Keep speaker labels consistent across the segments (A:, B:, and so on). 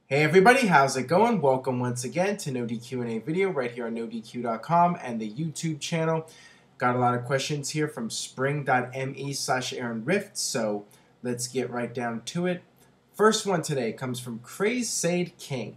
A: Hey everybody, how's it going? Welcome once again to NoDQ&A video right here on NoDQ.com and the YouTube channel. Got a lot of questions here from spring.me/Aaron Rift, so let's get right down to it. First one today comes from Crazy King.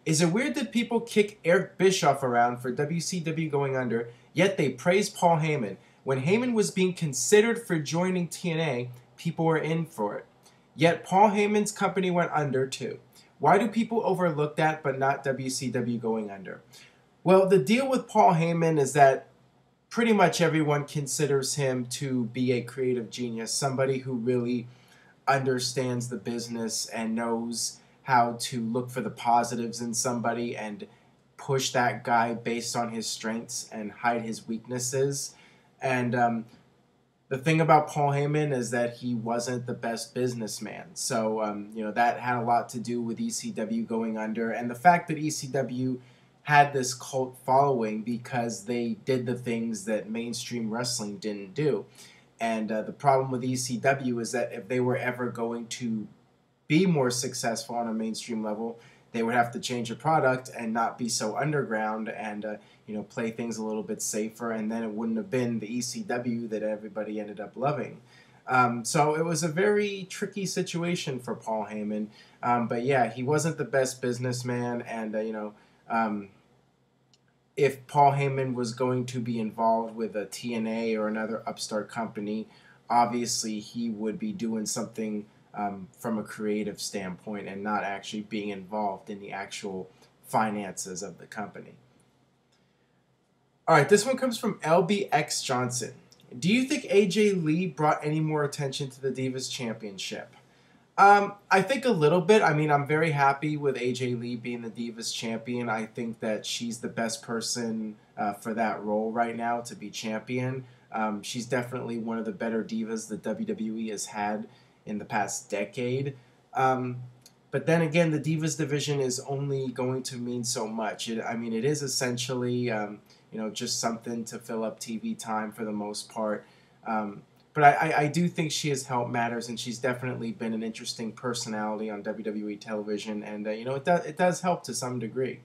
A: Is it weird that people kick Eric Bischoff around for WCW going under, yet they praise Paul Heyman? When Heyman was being considered for joining TNA, people were in for it. Yet Paul Heyman's company went under too. Why do people overlook that but not WCW going under? Well, the deal with Paul Heyman is that pretty much everyone considers him to be a creative genius, somebody who really understands the business and knows how to look for the positives in somebody and push that guy based on his strengths and hide his weaknesses. And the thing about Paul Heyman is that he wasn't the best businessman. So, that had a lot to do with ECW going under. And the fact that ECW had this cult following because they did the things that mainstream wrestling didn't do. And the problem with ECW is that if they were ever going to be more successful on a mainstream level, they would have to change the product and not be so underground and play things a little bit safer, and then it wouldn't have been the ECW that everybody ended up loving. So it was a very tricky situation for Paul Heyman. But yeah, he wasn't the best businessman, and if Paul Heyman was going to be involved with a TNA or another upstart company, obviously he would be doing something from a creative standpoint and not actually being involved in the actual finances of the company. All right, this one comes from LBX Johnson. Do you think AJ Lee brought any more attention to the Divas Championship? I think a little bit. I mean, I'm very happy with AJ Lee being the Divas Champion. I think that she's the best person for that role right now to be champion. She's definitely one of the better divas that WWE has had in the past decade. But then again, the Divas division is only going to mean so much. It is essentially, just something to fill up TV time for the most part. But I do think she has helped matters, and she's definitely been an interesting personality on WWE television, and it does help to some degree.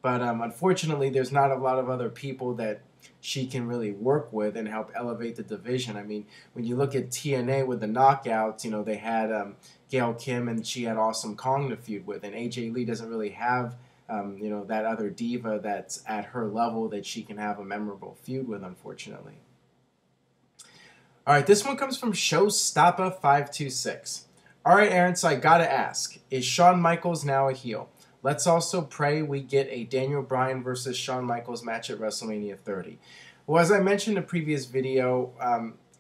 A: But unfortunately, there's not a lot of other people that she can really work with and help elevate the division. I mean, when you look at TNA with the Knockouts, they had Gail Kim, and she had Awesome Kong to feud with, and AJ Lee doesn't really have that other diva that's at her level that she can have a memorable feud with, unfortunately. All right, this one comes from Showstopper526. All right, Aaron, so I gotta ask, is Shawn Michaels now a heel? Let's also pray we get a Daniel Bryan versus Shawn Michaels match at WrestleMania 30. Well, as I mentioned in a previous video,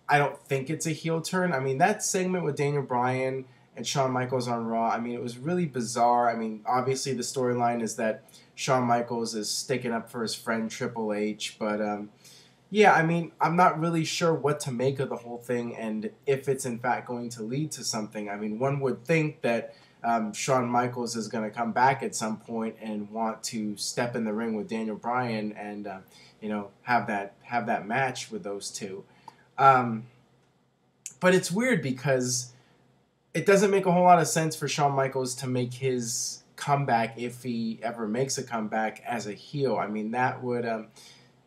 A: I don't think it's a heel turn. I mean, that segment with Daniel Bryan and Shawn Michaels on Raw, it was really bizarre. Obviously the storyline is that Shawn Michaels is sticking up for his friend Triple H, but yeah, I'm not really sure what to make of the whole thing and if it's in fact going to lead to something. One would think that Shawn Michaels is going to come back at some point and want to step in the ring with Daniel Bryan and have that match with those two. But it's weird because it doesn't make a whole lot of sense for Shawn Michaels to make his comeback, if he ever makes a comeback, as a heel.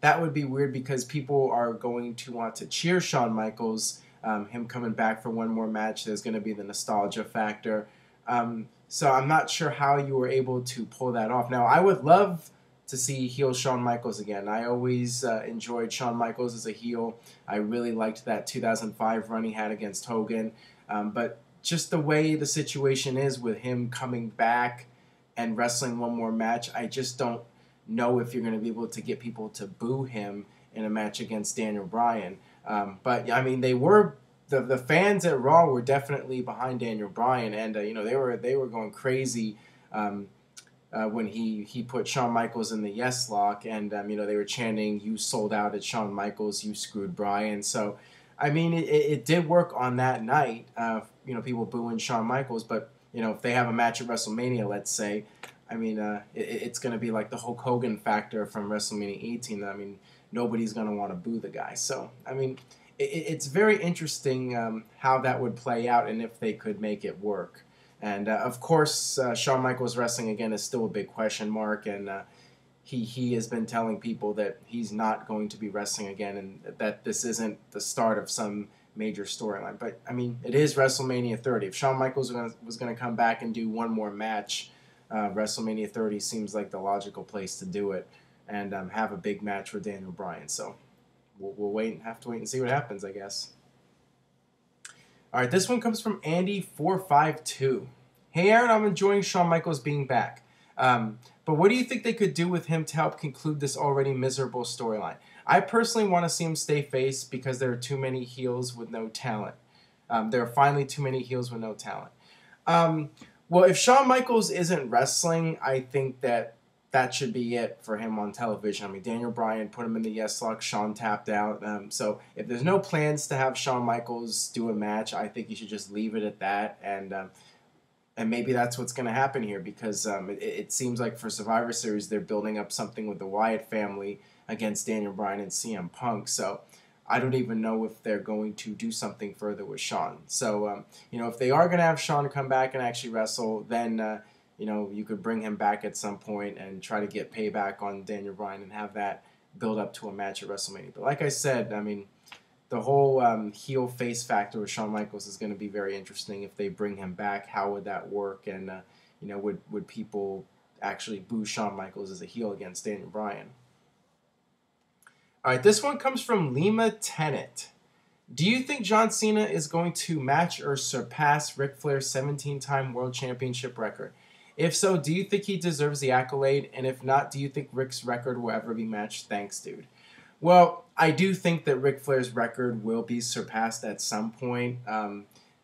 A: That would be weird because people are going to want to cheer Shawn Michaels. Him coming back for one more match, there's going to be the nostalgia factor. So I'm not sure how you were able to pull that off. Now, I would love to see heel Shawn Michaels again. I always enjoyed Shawn Michaels as a heel. I really liked that 2005 run he had against Hogan. But just the way the situation is with him coming back and wrestling one more match, I just don't know if you're going to be able to get people to boo him in a match against Daniel Bryan. But they were the fans at Raw were definitely behind Daniel Bryan, and they were going crazy when he put Shawn Michaels in the yes lock, and they were chanting, "You sold out at Shawn Michaels, you screwed Bryan." So it did work on that night. People booing Shawn Michaels, but if they have a match at WrestleMania, let's say, it's going to be like the Hulk Hogan factor from WrestleMania 18. Nobody's going to want to boo the guy. So, it's very interesting how that would play out and if they could make it work. And of course, Shawn Michaels wrestling again is still a big question mark, and he has been telling people that he's not going to be wrestling again, and that this isn't the start of some major storyline. But I mean, it is WrestleMania 30. If Shawn Michaels was going to come back and do one more match, WrestleMania 30 seems like the logical place to do it, and have a big match with Daniel Bryan. So we'll have to wait and see what happens, I guess. All right, this one comes from Andy452. Hey Aaron, I'm enjoying Shawn Michaels being back. But what do you think they could do with him to help conclude this already miserable storyline? I personally want to see him stay face because there are too many heels with no talent. There are finally too many heels with no talent. Well, if Shawn Michaels isn't wrestling, I think that should be it for him on television. I mean, Daniel Bryan put him in the yes lock. Shawn tapped out. So if there's no plans to have Shawn Michaels do a match, I think you should just leave it at that. And maybe that's what's going to happen here, because it seems like for Survivor Series they're building up something with the Wyatt family against Daniel Bryan and CM Punk. So I don't even know if they're going to do something further with Shawn. So, if they are going to have Shawn come back and actually wrestle, then, you could bring him back at some point and try to get payback on Daniel Bryan and have that build up to a match at WrestleMania. But like I said, I mean, the whole heel face factor with Shawn Michaels is going to be very interesting. If they bring him back, how would that work? And, would people actually boo Shawn Michaels as a heel against Daniel Bryan? All right, this one comes from Lima Tennant. Do you think John Cena is going to match or surpass Ric Flair's 17-time World Championship record? If so, do you think he deserves the accolade? And if not, do you think Ric's record will ever be matched? Thanks, dude. Well, I do think that Ric Flair's record will be surpassed at some point.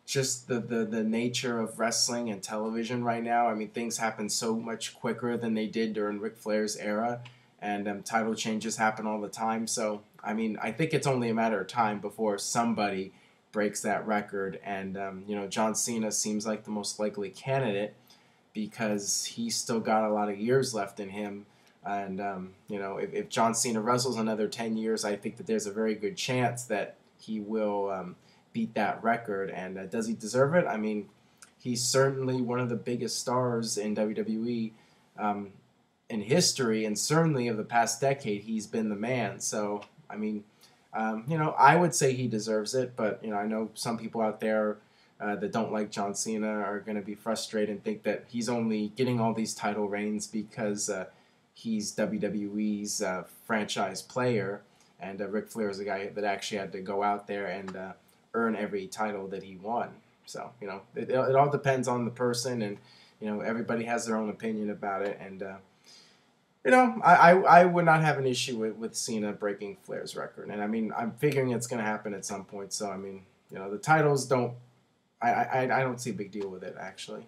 A: Just the nature of wrestling and television right now. I mean, things happen so much quicker than they did during Ric Flair's era. And title changes happen all the time. So, I mean, I think it's only a matter of time before somebody breaks that record. And, John Cena seems like the most likely candidate because he's still got a lot of years left in him. And, if John Cena wrestles another 10 years, I think that there's a very good chance that he will beat that record. And does he deserve it? I mean, he's certainly one of the biggest stars in WWE in history, and certainly of the past decade. He's been the man. So, I mean, I would say he deserves it. But, I know some people out there that don't like John Cena are going to be frustrated and think that he's only getting all these title reigns because he's WWE's franchise player, and Ric Flair is the guy that actually had to go out there and earn every title that he won. So, it all depends on the person, and, everybody has their own opinion about it. And, I would not have an issue with Cena breaking Flair's record. And, I mean, I'm figuring it's going to happen at some point. So, I mean, the titles don't, I don't see a big deal with it, actually.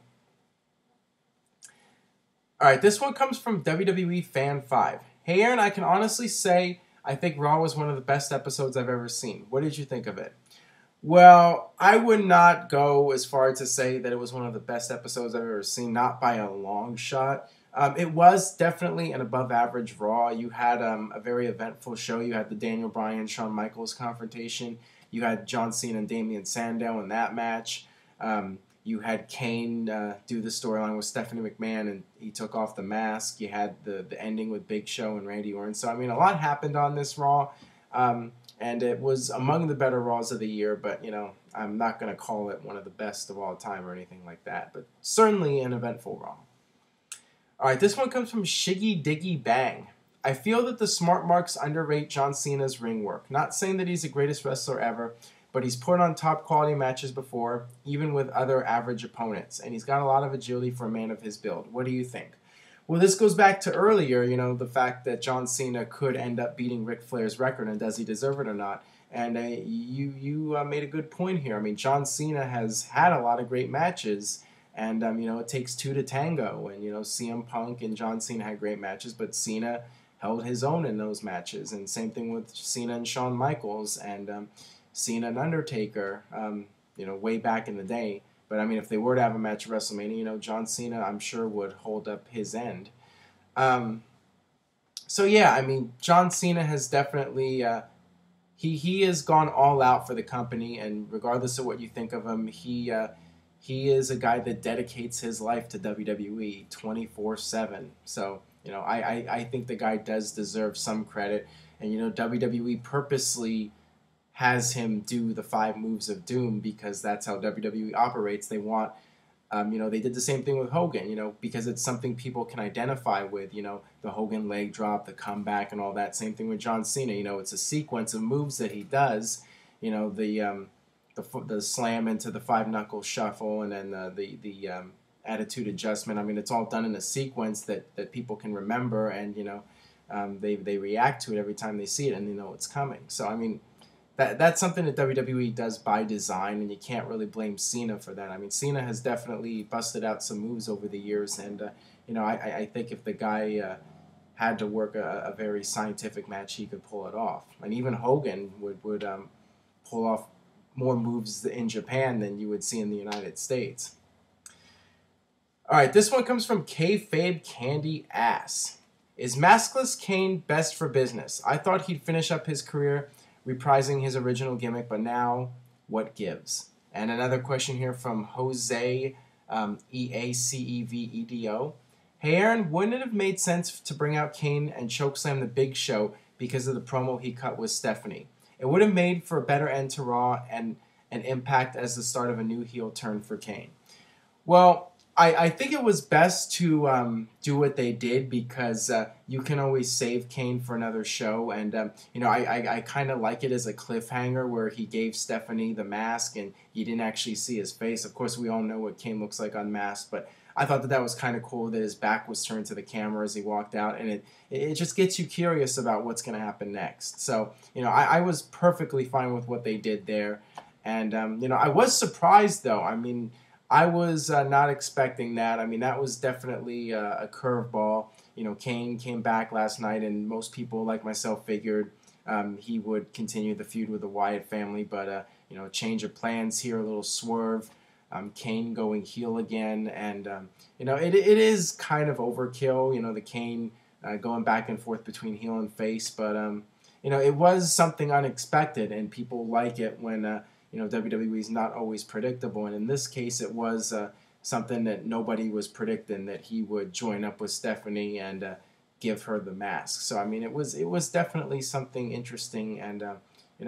A: All right, this one comes from WWE Fan 5. Hey, Aaron, I can honestly say I think Raw was one of the best episodes I've ever seen. What did you think of it? Well, I would not go as far to say that it was one of the best episodes I've ever seen, not by a long shot. It was definitely an above-average Raw. You had a very eventful show. You had the Daniel Bryan, Shawn Michaels confrontation. You had John Cena and Damian Sandow in that match. You had Kane do the storyline with Stephanie McMahon, and he took off the mask. You had the ending with Big Show and Randy Orton. So, I mean, a lot happened on this Raw, and it was among the better Raws of the year, but, I'm not going to call it one of the best of all time or anything like that, but certainly an eventful Raw. All right, this one comes from Shiggy Diggy Bang. I feel that the Smart Marks underrate John Cena's ring work. Not saying that he's the greatest wrestler ever, but he's put on top quality matches before, even with other average opponents, and he's got a lot of agility for a man of his build. What do you think? Well, this goes back to earlier, the fact that John Cena could end up beating Ric Flair's record, and does he deserve it or not? And you made a good point here. I mean, John Cena has had a lot of great matches, and, it takes two to tango, and, CM Punk and John Cena had great matches, but Cena held his own in those matches, and same thing with Cena and Shawn Michaels, and Cena and Undertaker, way back in the day. But, I mean, if they were to have a match at WrestleMania, John Cena, I'm sure, would hold up his end. So, yeah, I mean, John Cena has definitely, he has gone all out for the company, and regardless of what you think of him, he he is a guy that dedicates his life to WWE 24/7. So, I think the guy does deserve some credit. And, WWE purposely has him do the 5 moves of doom because that's how WWE operates. They want, they did the same thing with Hogan, because it's something people can identify with, the Hogan leg drop, the comeback, and all that. Same thing with John Cena. It's a sequence of moves that he does, the slam into the 5 knuckle shuffle, and then the attitude adjustment. I mean, it's all done in a sequence that people can remember, and they react to it every time they see it, and they know it's coming. So I mean, that's something that WWE does by design, and you can't really blame Cena for that. I mean, Cena has definitely busted out some moves over the years, and I think if the guy had to work a very scientific match, he could pull it off. And even Hogan would pull off more moves in Japan than you would see in the United States. All right, this one comes from Kayfabe Candy Ass. Is maskless Kane best for business? I thought he'd finish up his career reprising his original gimmick, but now what gives? And another question here from Jose EACEVEDO. Hey Aaron, wouldn't it have made sense to bring out Kane and chokeslam the Big Show because of the promo he cut with Stephanie? It would have made for a better end to Raw and an impact as the start of a new heel turn for Kane. Well, I think it was best to do what they did because you can always save Kane for another show. And, I kind of like it as a cliffhanger where he gave Stephanie the mask and you didn't actually see his face. Of course, we all know what Kane looks like unmasked, but I thought that was kind of cool that his back was turned to the camera as he walked out. And it just gets you curious about what's going to happen next. So, I was perfectly fine with what they did there. And, I was surprised, though. I mean, I was not expecting that. I mean, that was definitely a curveball. Kane came back last night, and most people, like myself, figured he would continue the feud with the Wyatt family. But, change of plans here, a little swerve. Kane going heel again. And, it is kind of overkill, the Kane going back and forth between heel and face. But, it was something unexpected, and people like it when WWE is not always predictable, and in this case, it was something that nobody was predicting, that he would join up with Stephanie and give her the mask. So I mean, it was definitely something interesting, and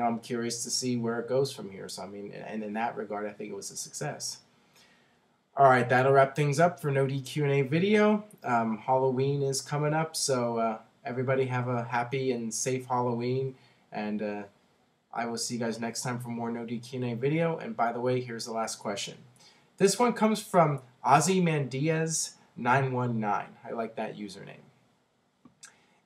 A: I'm curious to see where it goes from here. So I mean, and in that regard, I think it was a success. All right, that'll wrap things up for NoDQ&A video. Halloween is coming up, so everybody have a happy and safe Halloween, and I will see you guys next time for more NoDQ&A video. And by the way, here's the last question. This one comes from Ozymandias919. I like that username.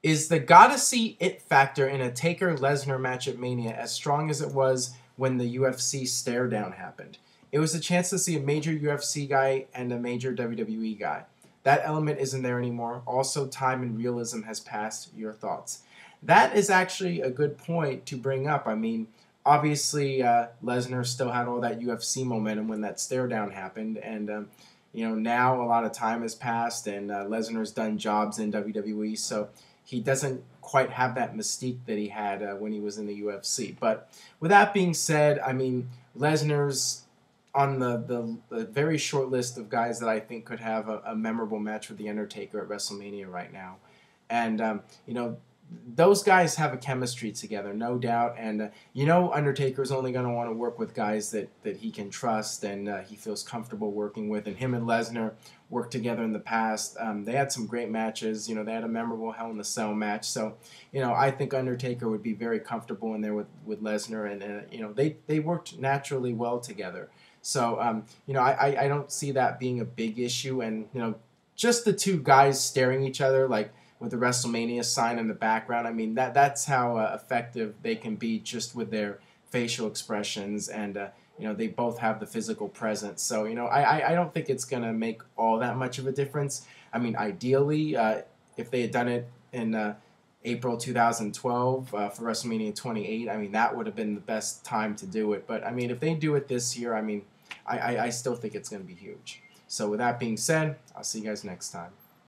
A: Is the gotta see it factor in a Taker Lesnar match at Mania as strong as it was when the UFC stare down happened? It was a chance to see a major UFC guy and a major WWE guy. That element isn't there anymore. Also, time and realism has passed. Your thoughts? That is actually a good point to bring up. I mean, obviously, Lesnar still had all that UFC momentum when that stare down happened, and now a lot of time has passed, and Lesnar's done jobs in WWE, so he doesn't quite have that mystique that he had when he was in the UFC. But with that being said, I mean, Lesnar's on the very short list of guys that I think could have a memorable match with The Undertaker at WrestleMania right now, and those guys have a chemistry together, no doubt. And, Undertaker's only going to want to work with guys that he can trust and he feels comfortable working with. And him and Lesnar worked together in the past. They had some great matches. They had a memorable Hell in a Cell match. So, I think Undertaker would be very comfortable in there with Lesnar. And, they worked naturally well together. So, I don't see that being a big issue. And, just the two guys staring each other like with the WrestleMania sign in the background. I mean, that's how effective they can be just with their facial expressions, and they both have the physical presence. So I don't think it's gonna make all that much of a difference. I mean, ideally, if they had done it in April 2012 for WrestleMania 28, I mean, that would have been the best time to do it. But I mean, if they do it this year, I mean, I still think it's gonna be huge. So with that being said, I'll see you guys next time.